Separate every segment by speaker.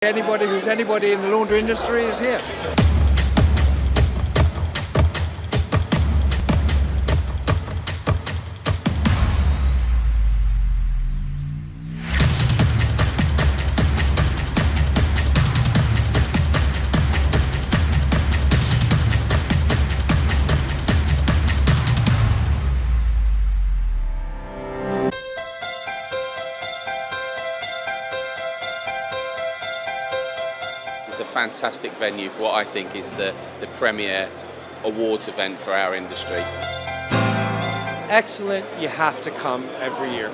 Speaker 1: Anybody who's anybody in the laundry industry is here.
Speaker 2: It's a fantastic venue for what I think is the premier awards event for our industry.
Speaker 3: Excellent, you have to come every year.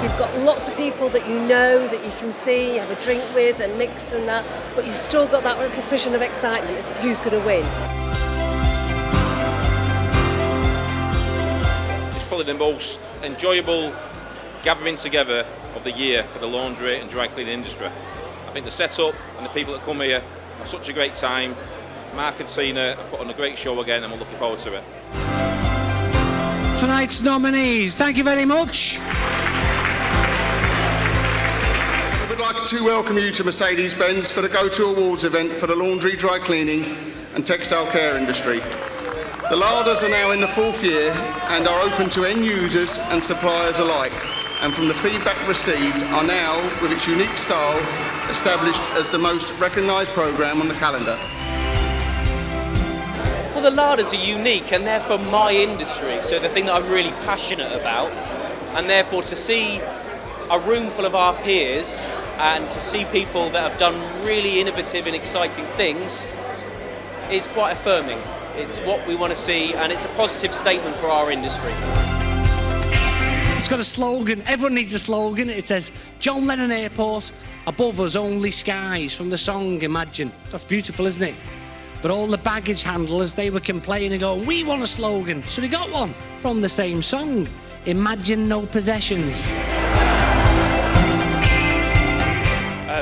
Speaker 4: You've got lots of people that you know, that you can see, have a drink with and mix and that, but you've still got that little vision of excitement. It's who's going to win.
Speaker 5: It's probably the most enjoyable gathering together of the year for the laundry and dry cleaning industry. I think the setup and the people that come here have such a great time. Mark and Tina have put on a great show again and we're looking forward to it.
Speaker 6: Tonight's nominees, thank you very much.
Speaker 7: We'd like to welcome you to Mercedes-Benz for the Go-To Awards event for the laundry, dry cleaning and textile care industry. The LADAs are now in the 4th year and are open to end users and suppliers alike, and from the feedback received are now, with its unique style, established as the most recognised programme on the calendar.
Speaker 8: Well, the LADAs are unique and they're for my industry, so the thing that I'm really passionate about, and therefore to see a room full of our peers and to see people that have done really innovative and exciting things is quite affirming. It's what we want to see and it's a positive statement for our industry.
Speaker 6: It's got a slogan, everyone needs a slogan. It says, John Lennon Airport, above us only skies, from the song Imagine. That's beautiful, isn't it? But all the baggage handlers, they were complaining, going, we want a slogan. So they got one from the same song, Imagine No Possessions.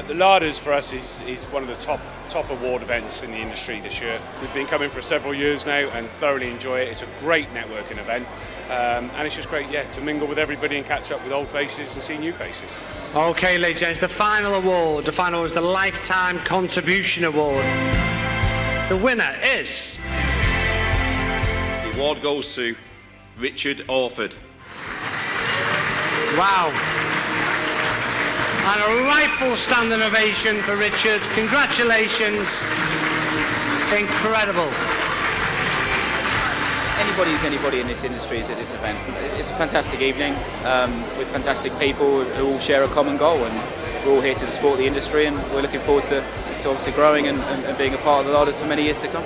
Speaker 9: The LADAs for us is one of the top award events in the industry this year. We've been coming for several years now and thoroughly enjoy it. It's a great networking event and it's just great, to mingle with everybody and catch up with old faces and see new faces.
Speaker 6: Okay, ladies and gents, the final award is the Lifetime Contribution Award. The winner is...
Speaker 5: The award goes to Richard Orford.
Speaker 6: Wow. And a rightful standing ovation for Richard. Congratulations. Incredible.
Speaker 2: Anybody who's anybody in this industry is at this event. It's a fantastic evening with fantastic people who all share a common goal, and we're all here to support the industry, and we're looking forward to obviously growing and being a part of the LADAs for many years to come.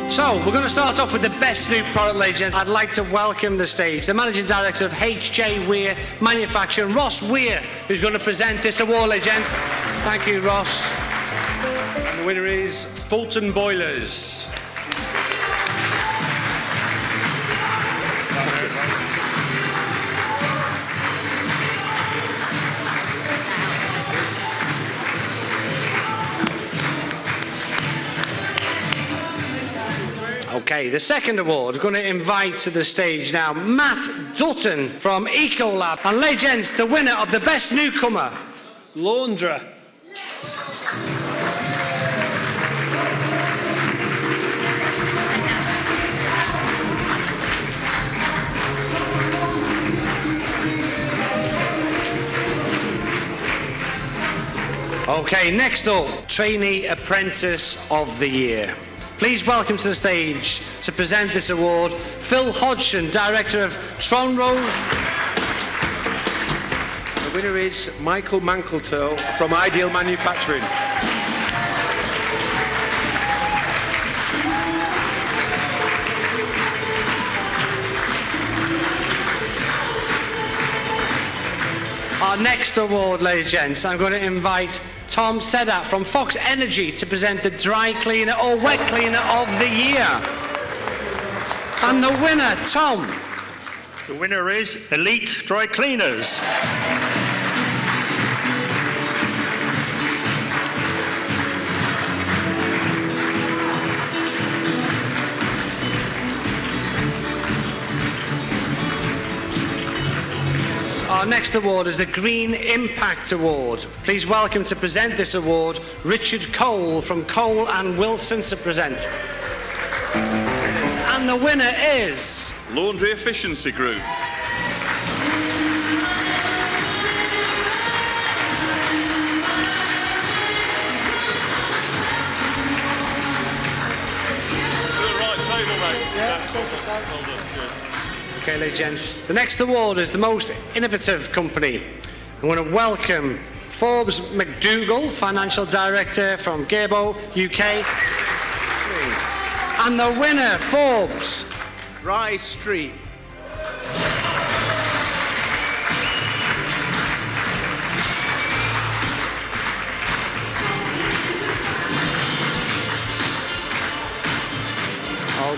Speaker 6: So, we're going to start off with the best new product, ladies and gents. I'd like to welcome the stage the Managing Director of H.J. Weir Manufacturing, Ross Weir, who's going to present this award, ladies and gents. Thank you, Ross.
Speaker 9: And the winner is Fulton Boilers.
Speaker 6: Okay, the second award, we're going to invite to the stage now Matt Dutton from Ecolab. And ladies and gents, the winner of the best newcomer,
Speaker 9: Laundra.
Speaker 6: Okay, next up, Trainee Apprentice of the Year. Please welcome to the stage to present this award, Phil Hodgson, Director of Tronrose.
Speaker 9: The winner is Michael Mankleto from Ideal Manufacturing.
Speaker 6: Our next award, ladies and gents, I'm going to invite Tom Sedat from Fox Energy to present the Dry Cleaner or Wet Cleaner of the Year. And the winner, Tom.
Speaker 10: The winner is Elite Dry Cleaners.
Speaker 6: Our next award is the Green Impact Award. Please welcome to present this award, Richard Cole from Cole and Wilson to present. And the winner is...
Speaker 11: Laundry Efficiency Group.
Speaker 6: Okay, ladies and gents, the next award is the most innovative company. I want to welcome Forbes McDougall, Financial Director from Gerbo, UK. And the winner, Forbes.
Speaker 3: Dry Street.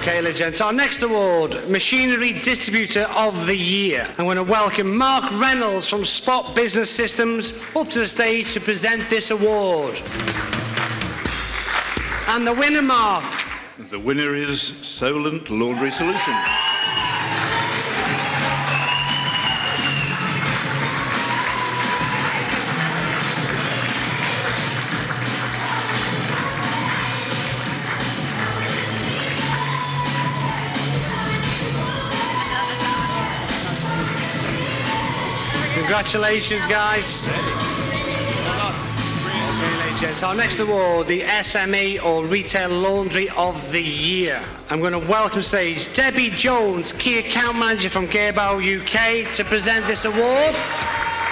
Speaker 6: Okay, ladies and gents, our next award, Machinery Distributor of the Year. I'm going to welcome Mark Reynolds from Spot Business Systems up to the stage to present this award. And the winner, Mark.
Speaker 11: The winner is Solent Laundry Solutions.
Speaker 6: Congratulations, guys. Okay, ladies and gents, our next award, the SME or Retail Laundry of the Year. I'm going to welcome to stage Debbie Jones, Key Account Manager from Gerbo, UK, to present this award.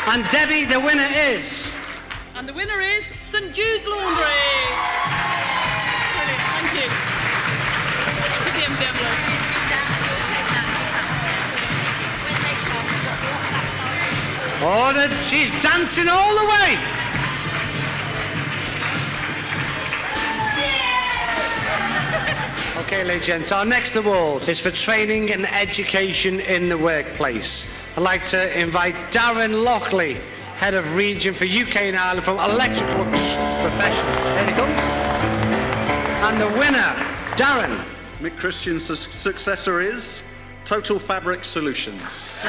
Speaker 6: And Debbie, the winner is...
Speaker 12: And the winner is St Jude's Laundry. Brilliant, thank you. Look at the empty envelope.
Speaker 6: Oh, she's dancing all the way. Okay, ladies and gents, our next award is for training and education in the workplace. I'd like to invite Darren Lockley, Head of Region for UK and Ireland from Electrical Professionals. There he comes. And the winner, Darren.
Speaker 13: Mick Christian's successor is Total Fabric Solutions.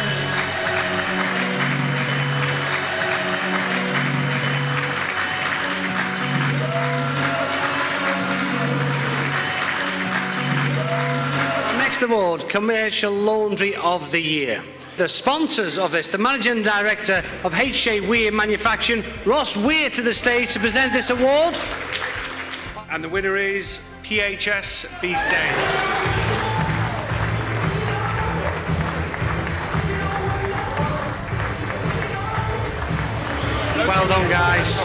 Speaker 6: Next award, Commercial Laundry of the Year. The sponsors of this, the Managing Director of H.J. Weir Manufacturing, Ross Weir, to the stage to present this award.
Speaker 10: And the winner is PHS BC.
Speaker 6: Well done, guys.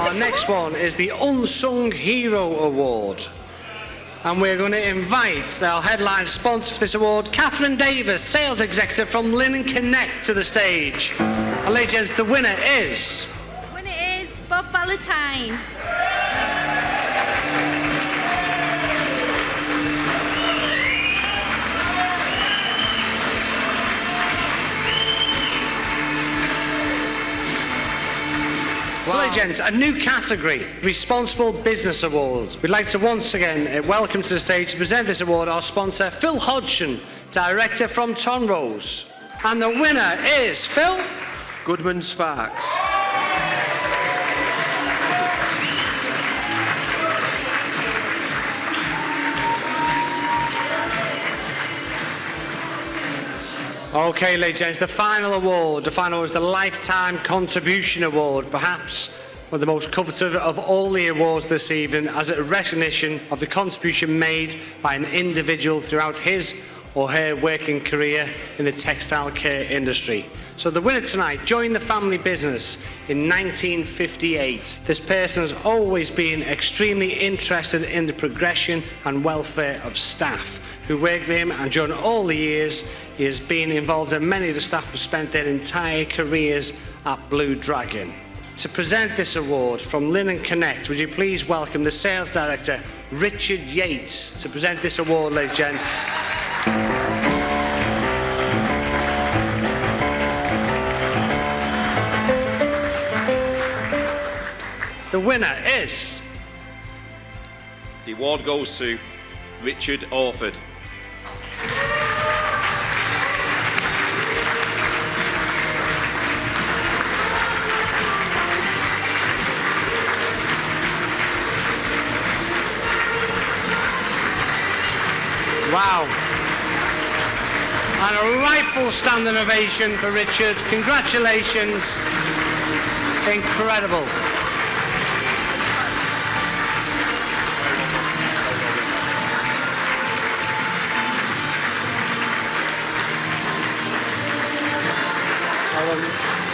Speaker 6: Our next one is the Unsung Hero Award. And we're going to invite our headline sponsor for this award, Catherine Davis, Sales Executive from Linen Connect, to the stage. And ladies and gents, the winner is...
Speaker 14: The winner is Bob Valentine.
Speaker 6: So, ladies and gents, a new category, Responsible Business Award. We'd like to once again welcome to the stage to present this award our sponsor, Phil Hodgson, Director from Tonrose. And the winner is Phil
Speaker 3: Goodman Sparks.
Speaker 6: Okay, ladies and gents, the final award is the Lifetime Contribution Award, perhaps one of the most coveted of all the awards this evening, as a recognition of the contribution made by an individual throughout his or her working career in the textile care industry. So the winner tonight joined the family business in 1958. This person has always been extremely interested in the progression and welfare of staff. who worked for him, and during all the years he has been involved, and many of the staff have spent their entire careers at Blue Dragon. To present this award from Linen Connect, would you please welcome the Sales Director, Richard Yates, to present this award, ladies and gents. The winner is...
Speaker 5: The award goes to Richard Orford.
Speaker 6: Wow. And a rightful standing ovation for Richard. Congratulations. Incredible.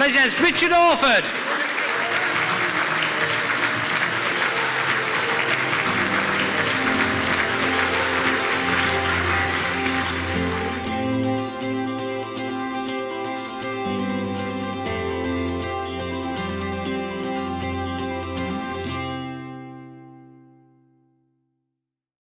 Speaker 6: Ladies and gents, Richard Orford.